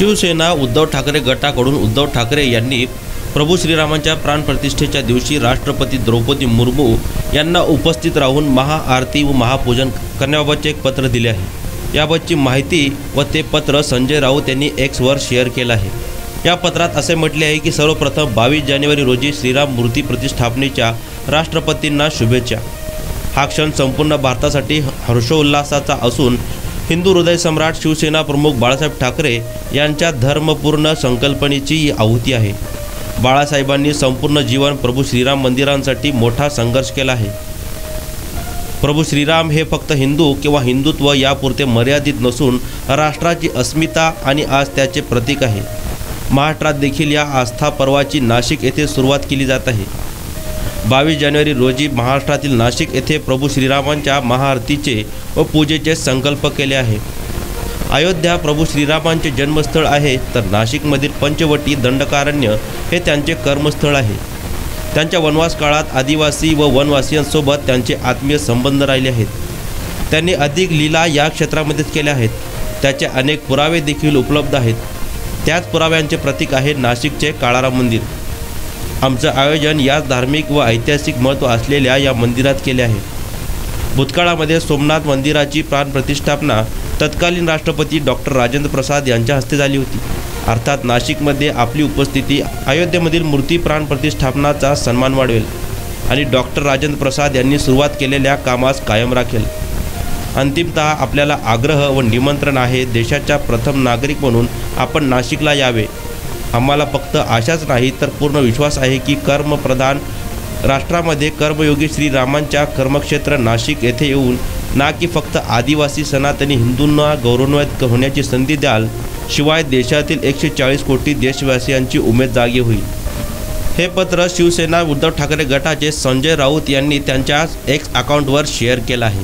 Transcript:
शिवसेना उद्धव ठाकरे गटाकडून उद्धव ठाकरे यांनी प्रभू श्रीरामांच्या प्राणप्रतिष्ठेच्या दिवशी राष्ट्रपती द्रौपदी मुर्मू यांना उपस्थित राहून महाआरती व महापूजन करण्याबाबतचे एक पत्र दिले आहे। याबाबतची माहिती व ते पत्र संजय राऊत यांनी एक्सवर शेअर केलं आहे। या पत्रात असे म्हटले आहे की सर्वप्रथम 22 जानेवारी रोजी श्रीराम मूर्ती प्रतिष्ठापनेच्या राष्ट्रपतींना शुभेच्छा। हा क्षण संपूर्ण भारतासाठी हर्षोल्लासाचा असून हिंदू हृदय सम्राट शिवसेना प्रमुख बाळासाहेब ठाकरे यांच्या धर्मपूर्ण संकल्पनेची आहुती आहे। बाळासाहेबांनी संपूर्ण जीवन प्रभू श्रीराम मंदिरांसाठी मोठा संघर्ष केला आहे। प्रभू श्रीराम हे फक्त हिंदू किंवा हिंदुत्व यापुरते मर्यादित नसून राष्ट्राची अस्मिता आणि आज त्याचे प्रतीक आहे। महाराष्ट्रात देखील या आस्था पर्वाची नाशिक येथे सुरुवात केली जात आहे। 22 जानेवारी रोजी महाराष्ट्रातील नाशिक येथे प्रभू श्रीरामांच्या महाआरतीचे व पूजेचे संकल्प केले आहे। अयोध्या प्रभू श्रीरामांचे जन्मस्थळ आहे, तर नाशिकमधील पंचवटी दंडकारण्य हे त्यांचे कर्मस्थळ आहे। त्यांच्या वनवास काळात आदिवासी व वनवासियांसोबत त्यांचे आत्मीय संबंध राहिले आहेत। त्यांनी अधिक लीला या क्षेत्रामध्येच केल्या आहेत। त्याचे अनेक पुरावे देखील उपलब्ध आहेत। त्याच पुराव्यांचे प्रतीक आहे नाशिकचे काळाराम मंदिर। आमचं आयोजन याच धार्मिक व ऐतिहासिक महत्त्व असलेल्या या मंदिरात केले आहे। भूतकाळामध्ये सोमनाथ मंदिराची प्राणप्रतिष्ठापना तत्कालीन राष्ट्रपती डॉक्टर राजेंद्र प्रसाद यांच्या हस्ते झाली होती। अर्थात नाशिकमध्ये आपली उपस्थिती अयोध्येमधील मूर्ती प्राणप्रतिष्ठापनाचा सन्मान वाढवेल आणि डॉक्टर राजेंद्र प्रसाद यांनी सुरुवात केलेल्या कामास कायम राखेल। अंतिमतः आपल्याला आग्रह व निमंत्रण आहे, देशाच्या प्रथम नागरिक म्हणून आपण नाशिकला यावे। आम्हाला फक्त आशाच नाही तर पूर्ण विश्वास आहे की कर्मप्रधान राष्ट्रामध्ये कर्मयोगी श्रीरामांच्या कर्मक्षेत्र नाशिक येथे येऊन ना की फक्त आदिवासी सनातनी हिंदूंना गौरवान्वित होण्याची संधी द्याल, शिवाय देशातील 140 कोटी देशवासियांची उमेद जागी होईल। हे पत्र शिवसेना उद्धव ठाकरे गटाचे संजय राऊत यांनी त्यांच्या एक्स अकाउंटवर शेअर केलं आहे।